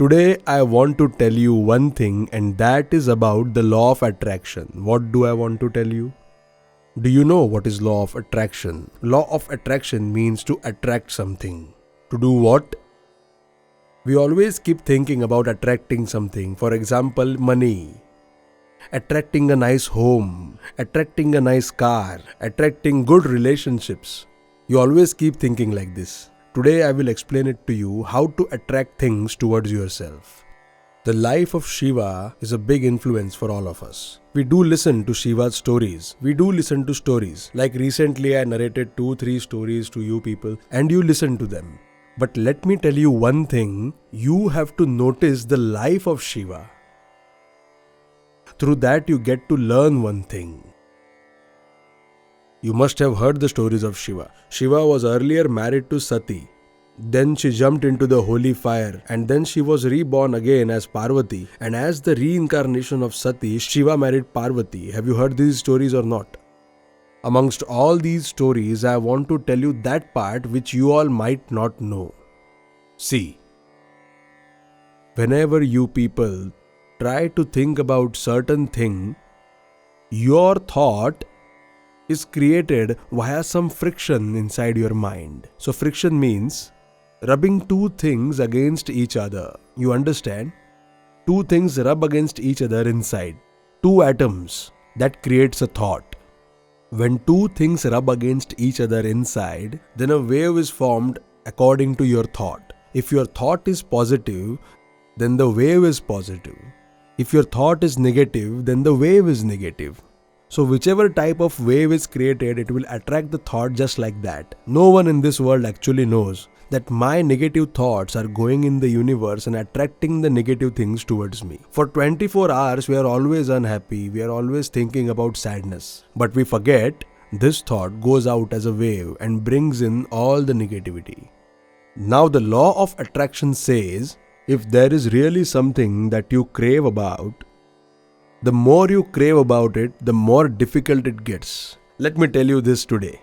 Today I want to tell you one thing, and that is about the law of attraction. What do I want to tell you? Do you know what is law of attraction? Law of attraction means to attract something. To do what? We always keep thinking about attracting something. For example, money. Attracting a nice home. Attracting a nice car. Attracting good relationships. You always keep thinking like this. Today I will explain it to you how to attract things towards yourself. The life of Shiva is a big influence for all of us. We do listen to Shiva's stories. We do listen to stories. Like recently I narrated 2-3 stories to you people and you listen to them. But let me tell you one thing, you have to notice the life of Shiva. Through that you get to learn one thing. You must have heard the stories of Shiva. Shiva was earlier married to Sati. Then she jumped into the holy fire and then she was reborn again as Parvati. And as the reincarnation of Sati, Shiva married Parvati. Have you heard these stories or not? Amongst all these stories, I want to tell you that part which you all might not know. See, whenever you people try to think about certain thing, your thought is created via some friction inside your mind. So friction means rubbing two things against each other. You understand? Two things rub against each other inside. Two atoms. That creates a thought. When two things rub against each other inside, then a wave is formed according to your thought. If your thought is positive, then the wave is positive. If your thought is negative, then the wave is negative. So whichever type of wave is created, it will attract the thought just like that. No one in this world actually knows that my negative thoughts are going in the universe and attracting the negative things towards me. For 24 hours, we are always unhappy. We are always thinking about sadness. But we forget this thought goes out as a wave and brings in all the negativity. Now the law of attraction says, if there is really something that you crave about, the more you crave about it, the more difficult it gets. Let me tell you this today.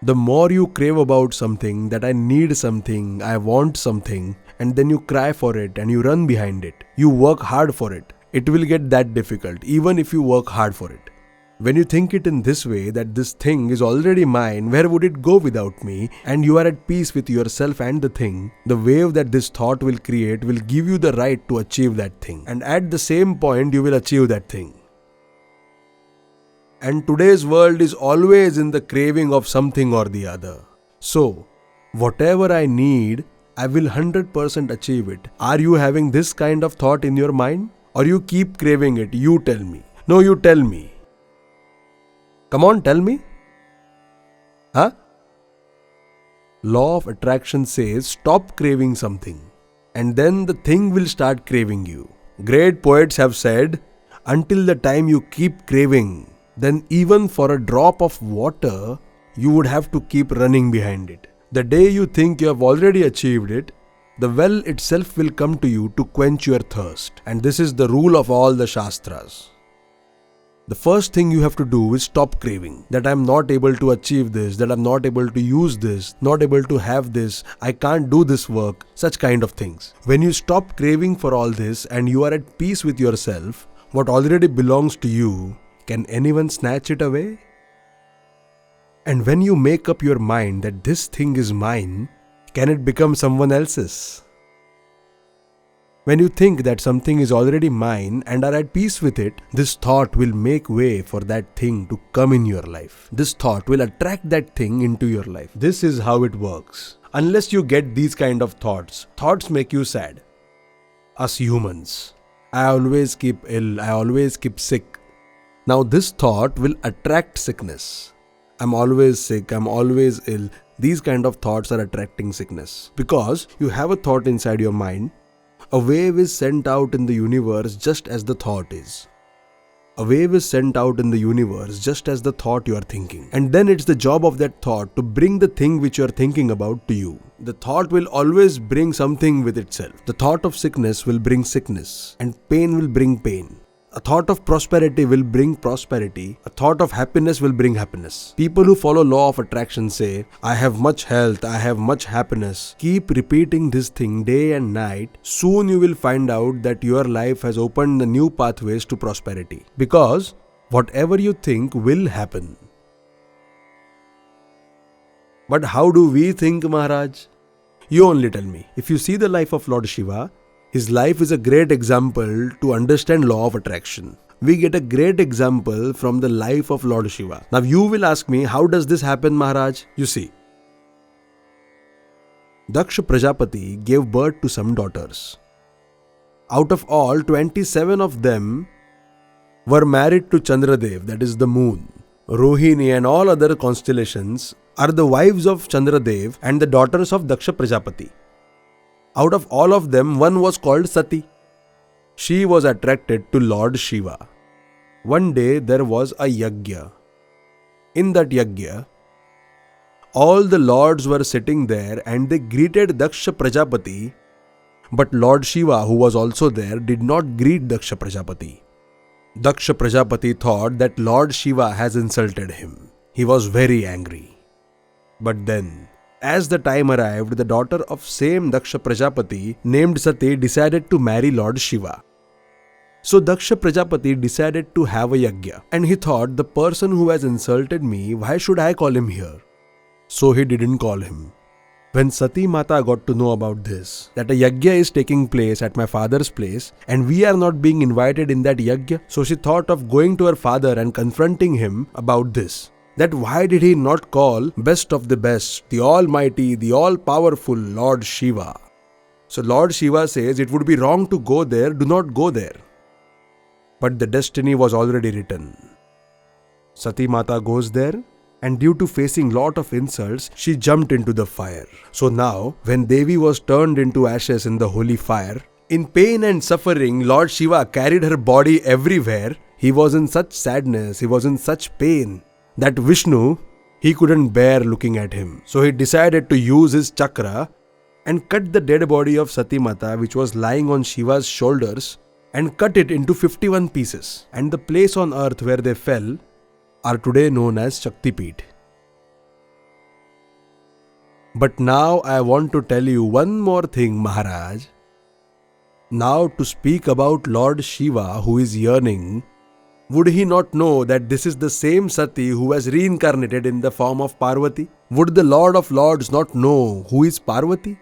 The more you crave about something, that I need something, I want something, and then you cry for it and you run behind it. You work hard for it. It will get that difficult, even if you work hard for it. When you think it in this way, that this thing is already mine, where would it go without me? And you are at peace with yourself and the thing, the wave that this thought will create will give you the right to achieve that thing. And at the same point, you will achieve that thing. And today's world is always in the craving of something or the other. So, whatever I need, I will 100% achieve it. Are you having this kind of thought in your mind? Or you keep craving it? You tell me. No, you tell me. Come on, tell me. Huh? Law of attraction says stop craving something and then the thing will start craving you. Great poets have said, until the time you keep craving, then even for a drop of water, you would have to keep running behind it. The day you think you have already achieved it, the well itself will come to you to quench your thirst. And this is the rule of all the Shastras. The first thing you have to do is stop craving. That I am not able to achieve this, that I am not able to use this, not able to have this, I can't do this work, such kind of things. When you stop craving for all this and you are at peace with yourself, what already belongs to you, can anyone snatch it away? And when you make up your mind that this thing is mine, can it become someone else's? When you think that something is already mine and are at peace with it, this thought will make way for that thing to come in your life. This thought will attract that thing into your life. This is how it works. Unless you get these kind of thoughts, thoughts make you sad. Us humans, I always keep ill, I always keep sick. Now this thought will attract sickness. I'm always sick, I'm always ill. These kind of thoughts are attracting sickness. Because you have a thought inside your mind, a wave is sent out in the universe just as the thought is. A wave is sent out in the universe just as the thought you are thinking. And then it's the job of that thought to bring the thing which you are thinking about to you. The thought will always bring something with itself. The thought of sickness will bring sickness and pain will bring pain. A thought of prosperity will bring prosperity. A thought of happiness will bring happiness. People who follow law of attraction say, I have much health, I have much happiness. Keep repeating this thing day and night. Soon you will find out that your life has opened the new pathways to prosperity. Because whatever you think will happen. But how do we think, Maharaj? You only tell me. If you see the life of Lord Shiva, his life is a great example to understand law of attraction. We get a great example from the life of Lord Shiva. Now you will ask me, how does this happen, Maharaj? You see, Daksha Prajapati gave birth to some daughters. Out of all, 27 of them were married to Chandradev, that is the moon. Rohini and all other constellations are the wives of Chandradev and the daughters of Daksha Prajapati. Out of all of them, one was called Sati. She was attracted to Lord Shiva. One day there was a yajna. In that yajna, all the lords were sitting there and they greeted Daksha Prajapati, but Lord Shiva, who was also there, did not greet Daksha Prajapati. Daksha Prajapati thought that Lord Shiva has insulted him. He was very angry. But then, as the time arrived, the daughter of same Daksha Prajapati named Sati decided to marry Lord Shiva. So Daksha Prajapati decided to have a yajna, and he thought, the person who has insulted me, why should I call him here? So he didn't call him. When Sati Mata got to know about this, that a yajna is taking place at my father's place and we are not being invited in that yajna, so she thought of going to her father and confronting him about this. That why did he not call best of the best, the almighty, the all-powerful Lord Shiva? So Lord Shiva says, it would be wrong to go there, do not go there. But the destiny was already written. Sati Mata goes there, and due to facing lot of insults, she jumped into the fire. So now, when Devi was turned into ashes in the holy fire, in pain and suffering, Lord Shiva carried her body everywhere. He was in such sadness, he was in such pain, that Vishnu, he couldn't bear looking at him. So he decided to use his chakra and cut the dead body of Sati Mata, which was lying on Shiva's shoulders, and cut it into 51 pieces. And the place on earth where they fell are today known as Shaktipeeth. But now I want to tell you one more thing, Maharaj. Now to speak about Lord Shiva who is yearning, would he not know that this is the same Sati who has reincarnated in the form of Parvati? Would the Lord of Lords not know who is Parvati?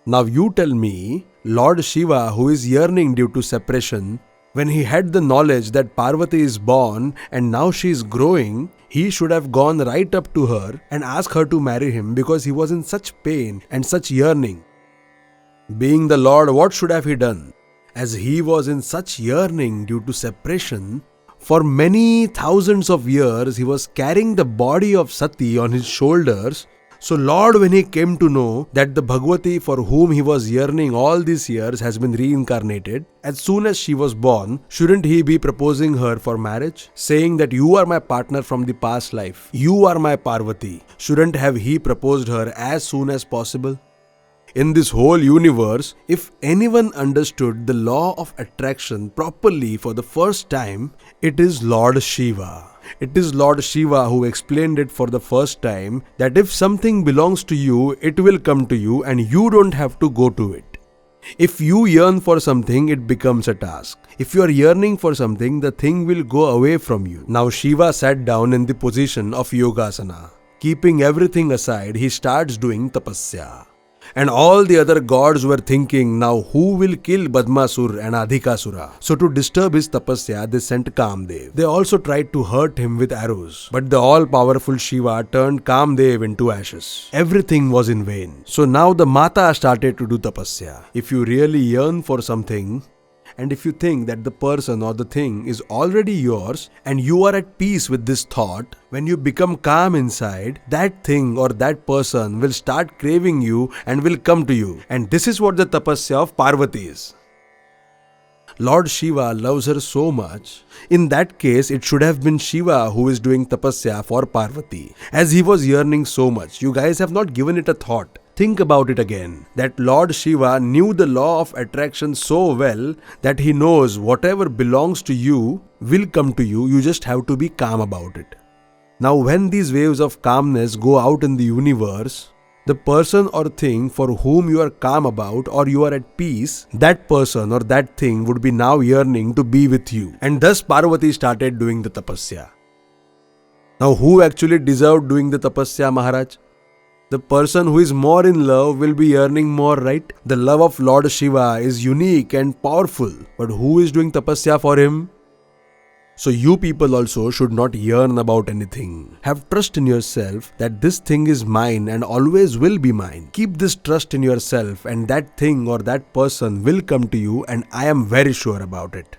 Now you tell me, Lord Shiva who is yearning due to separation, when he had the knowledge that Parvati is born and now she is growing, he should have gone right up to her and asked her to marry him because he was in such pain and such yearning. Being the Lord, what should have he done? As he was in such yearning due to separation, for many thousands of years he was carrying the body of Sati on his shoulders. So Lord, when he came to know that the Bhagavati for whom he was yearning all these years has been reincarnated, as soon as she was born, shouldn't he be proposing her for marriage? Saying that you are my partner from the past life, you are my Parvati. Shouldn't have he proposed her as soon as possible? In this whole universe, if anyone understood the law of attraction properly for the first time, it is Lord Shiva. It is Lord Shiva who explained it for the first time, that if something belongs to you, it will come to you and you don't have to go to it. If you yearn for something, it becomes a task. If you are yearning for something, the thing will go away from you. Now Shiva sat down in the position of Yogasana. Keeping everything aside, he starts doing tapasya. And all the other gods were thinking, now who will kill Badmasur and Adhikasura? So to disturb his tapasya, they sent Kamdev. They also tried to hurt him with arrows. But the all-powerful Shiva turned Kamdev into ashes. Everything was in vain. So now the Mata started to do tapasya. If you really yearn for something, and if you think that the person or the thing is already yours and you are at peace with this thought, when you become calm inside, that thing or that person will start craving you and will come to you. And this is what the tapasya of Parvati is. Lord Shiva loves her so much. In that case, it should have been Shiva who is doing tapasya for Parvati. As he was yearning so much, you guys have not given it a thought. Think about it again, that Lord Shiva knew the law of attraction so well that he knows whatever belongs to you will come to you. You just have to be calm about it. Now, when these waves of calmness go out in the universe, the person or thing for whom you are calm about or you are at peace, that person or that thing would be now yearning to be with you. And thus Parvati started doing the tapasya. Now, who actually deserved doing the tapasya, Maharaj? The person who is more in love will be yearning more, right? The love of Lord Shiva is unique and powerful. But who is doing tapasya for him? So you people also should not yearn about anything. Have trust in yourself that this thing is mine and always will be mine. Keep this trust in yourself and that thing or that person will come to you, and I am very sure about it.